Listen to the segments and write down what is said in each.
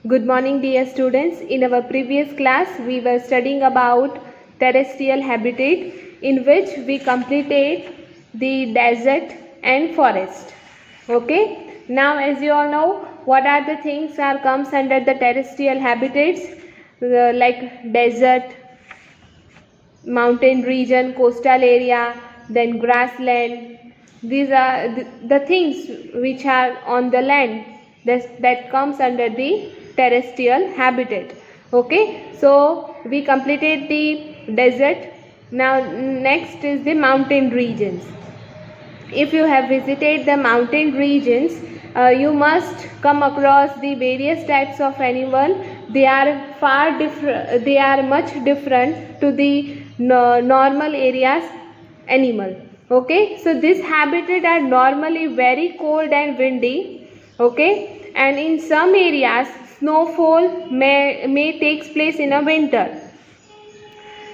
Good morning, dear students. In our previous class, we were studying about terrestrial habitat, in which we completed the desert and forest. Okay. Now, as you all know, what are the things are comes under the terrestrial habitats, like desert, mountain region, coastal area, then grassland. These are the things which are on the land that comes under the terrestrial habitat. Okay, so we completed the desert. Now next is the mountain regions. If you have visited the mountain regions, you must come across the various types of animal. They are far different, they are much different to the normal areas animal. Okay, so this habitat are normally very cold and windy. Okay, and in some areas snowfall may takes place in a winter.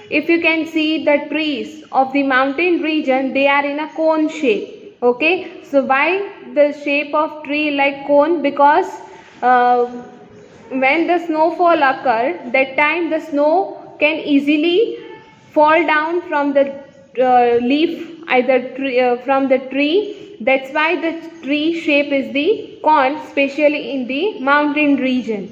If you can see the trees of the mountain region, they are in a cone shape. Okay, so why the shape of tree like cone? Because when the snowfall occur, that time the snow can easily fall down from the leaf, either from the tree. That's why the tree shape is the cone, especially in the mountain region.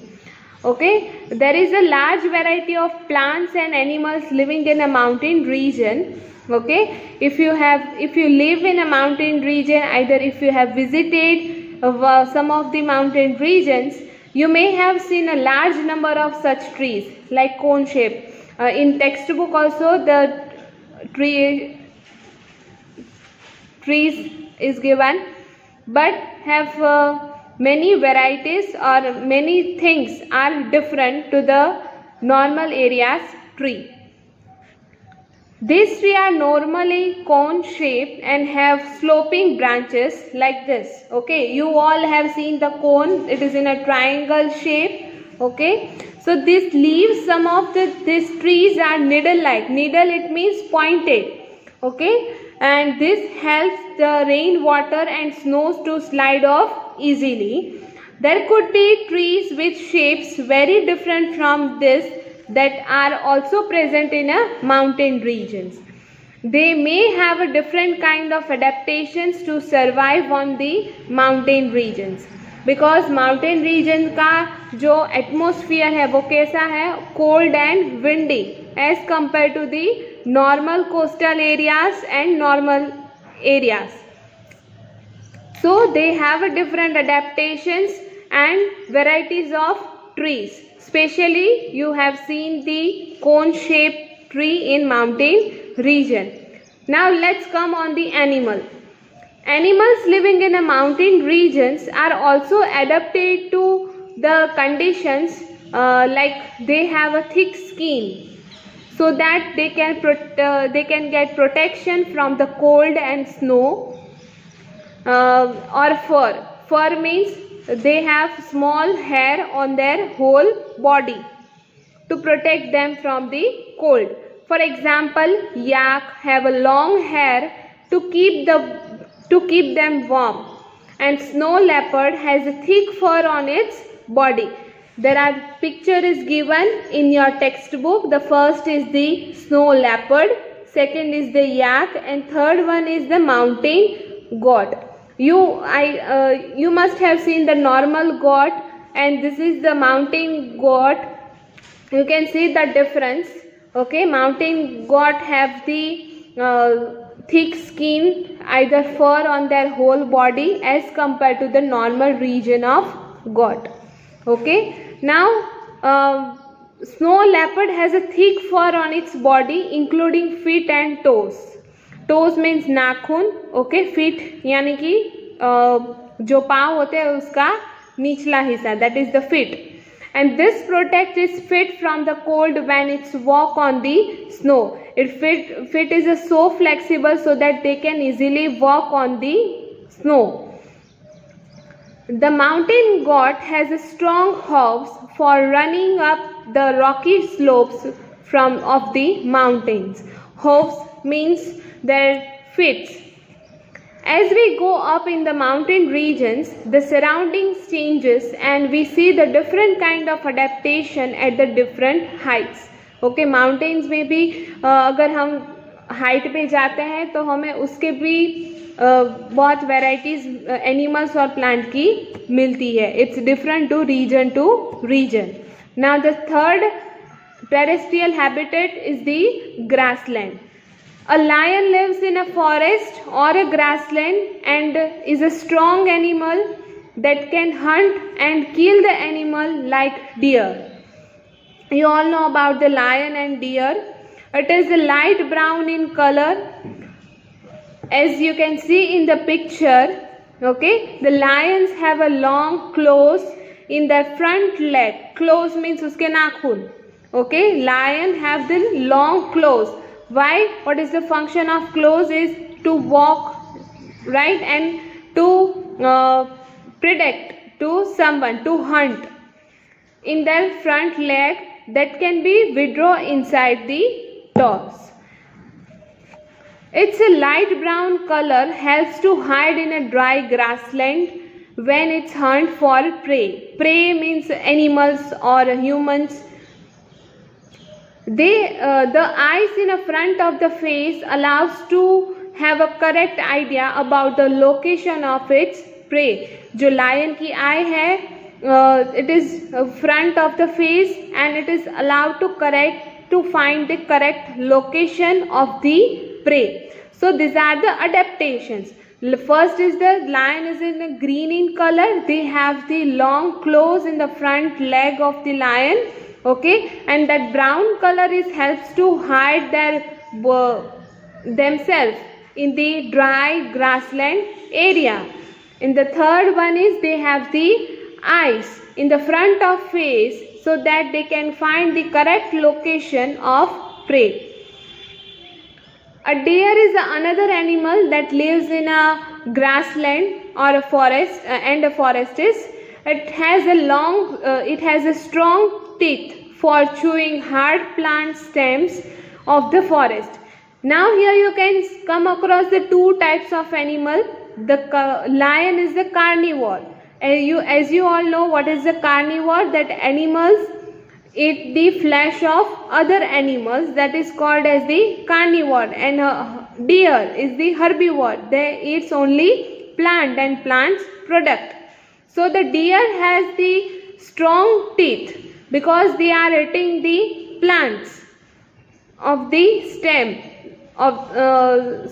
Okay, there is a large variety of plants and animals living in a mountain region. Okay, if you live in a mountain region, either if you have visited some of the mountain regions, you may have seen a large number of such trees like cone shape. In textbook also the trees is given, but have many varieties or many things are different to the normal areas tree. These trees are normally cone shaped and have sloping branches like this. Okay, you all have seen the cone, it is in a triangle shape. Okay, so this leaves, some of these trees are needle like. Needle, it means pointed. Okay, and this helps the rainwater and snows to slide off easily. There could be trees with shapes very different from this that are also present in a mountain regions. They may have a different kind of adaptations to survive on the mountain regions, because mountain region का जो atmosphere है वो कैसा है? Cold and windy as compared to the normal coastal areas and normal areas. So they have a different adaptations and varieties of trees. Especially you have seen the cone shaped tree in mountain region. Now let's come on the animal. Animals living in a mountain regions are also adapted to the conditions, like they have a thick skin, so that they can get protection from the cold and snow, or fur. Fur means they have small hair on their whole body to protect them from the cold. For example, yak have a long hair to keep them warm, and snow leopard has a thick fur on its body. There are picture is given in your textbook. The first is the snow leopard, second is the yak, and third one is the mountain goat. You must have seen the normal goat, and this is the mountain goat. You can see the difference. Okay, mountain goat have the thick skin, either fur on their whole body, as compared to the normal region of goat. Okay, now snow leopard has a thick fur on its body, including feet and toes. Toes means नाखून. Okay, feet यानी कि जो पाँव होते हैं उसका निचला हिस्सा, that is the feet. And this protect is feet from the cold when it's walk on the snow. Feet is so flexible so that they can easily walk on the snow. The mountain goat has a strong hooves for running up the rocky slopes of the mountains. Hooves means their feet. As we go up in the mountain regions, the surroundings changes and we see the different kind of adaptation at the different heights. Okay, mountains में भी अगर हम height पे जाते हैं तो हमें उसके भी बहुत वेराइटीज एनिमल्स और प्लांट की मिलती है. It's different to region. Now the third terrestrial habitat is the grassland. A lion lives in a forest or a grassland and is a strong animal that can hunt and kill the animal like deer. You all know about the lion and deer. It is a light brown in color, as you can see in the picture. Okay, the lions have a long claws in their front leg. Claws means uske nakhun. Okay, lion have the long claws. Why? What is the function of claws? Is to walk, right, and to predict to someone, to hunt. In their front leg that can be withdraw inside the toes. It's a light brown color, helps to hide in a dry grassland when it's hunt for prey. Prey means animals or humans. The eyes in the front of the face allows to have a correct idea about the location of its prey. जो lion की eye है, it is front of the face and it is allowed to find the correct location of the prey. So these are the adaptations. First is the lion is in a green in color. They have the long claws in the front leg of the lion. Okay, and that brown color helps to hide themselves in the dry grassland area. And the third one is they have the eyes in the front of face so that they can find the correct location of prey. A deer is another animal that lives in a grassland or a forest and a forest is. It has a strong teeth for chewing hard plant stems of the forest. Now here you can come across the two types of animal. The lion is the carnivore. As you all know what is the carnivore, that animals eat the flesh of other animals, that is called as the carnivore. And deer is the herbivore. They eats only plant and plants product. So the deer has the strong teeth because they are eating the plants of the stem of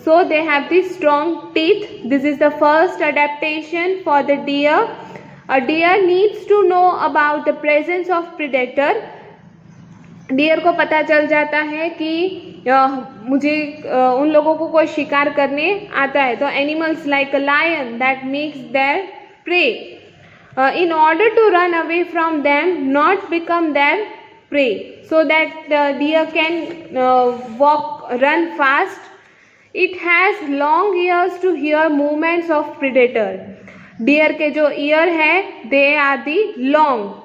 so they have the strong teeth. This is the first adaptation for the deer. A deer needs to know about the presence of predator. Deer को पता चल जाता है कि मुझे उन लोगों को कोई शिकार करने आता है. तो animals like a lion that makes their prey. In order to run away from them, not become their prey, so that the deer can run fast. It has long ears to hear movements of predator. Deer के जो ear है, they are the long,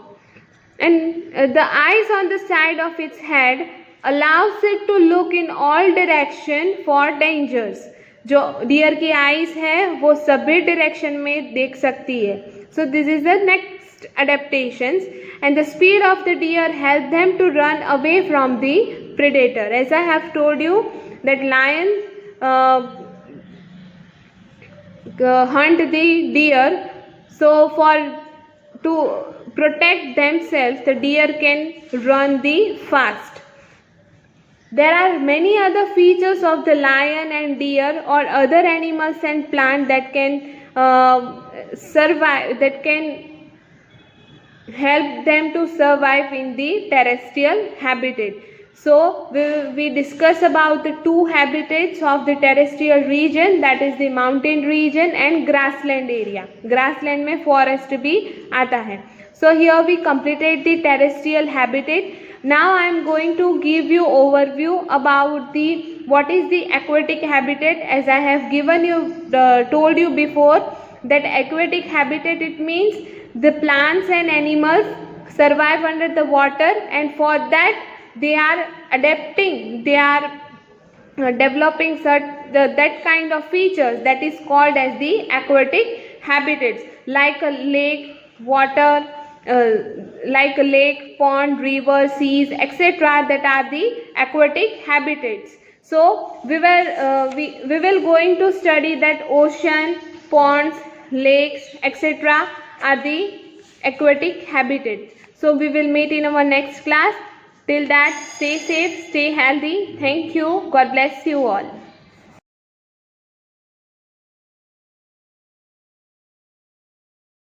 and the eyes on the side of its head allows it to look in all direction for dangers. जो deer की eyes है वो सभी direction में देख सकती है. So this is the next adaptations, and the speed of the deer help them to run away from the predator. As I have told you that lion hunt the deer, so to protect themselves the deer can run the fast. There are many other features of the lion and deer or other animals and plants that can survive, that can help them to survive in the terrestrial habitat. So we discuss about the two habitats of the terrestrial region, that is the mountain region and grassland area. Grassland में forest भी आता है. So here we completed the terrestrial habitat. Now I am going to give you overview about what is the aquatic habitat. As I have given you told you before that aquatic habitat, it means the plants and animals survive under the water, and for that they are adapting, they are developing that kind of features, that is called as the aquatic habitats, like a lake, water, like a lake, pond, river, seas, etc. That are the aquatic habitats. So we will going to study that ocean, ponds, lakes, etc. are the aquatic habitats. So we will meet in our next class. Till that, stay safe, stay healthy. Thank you. God bless you all.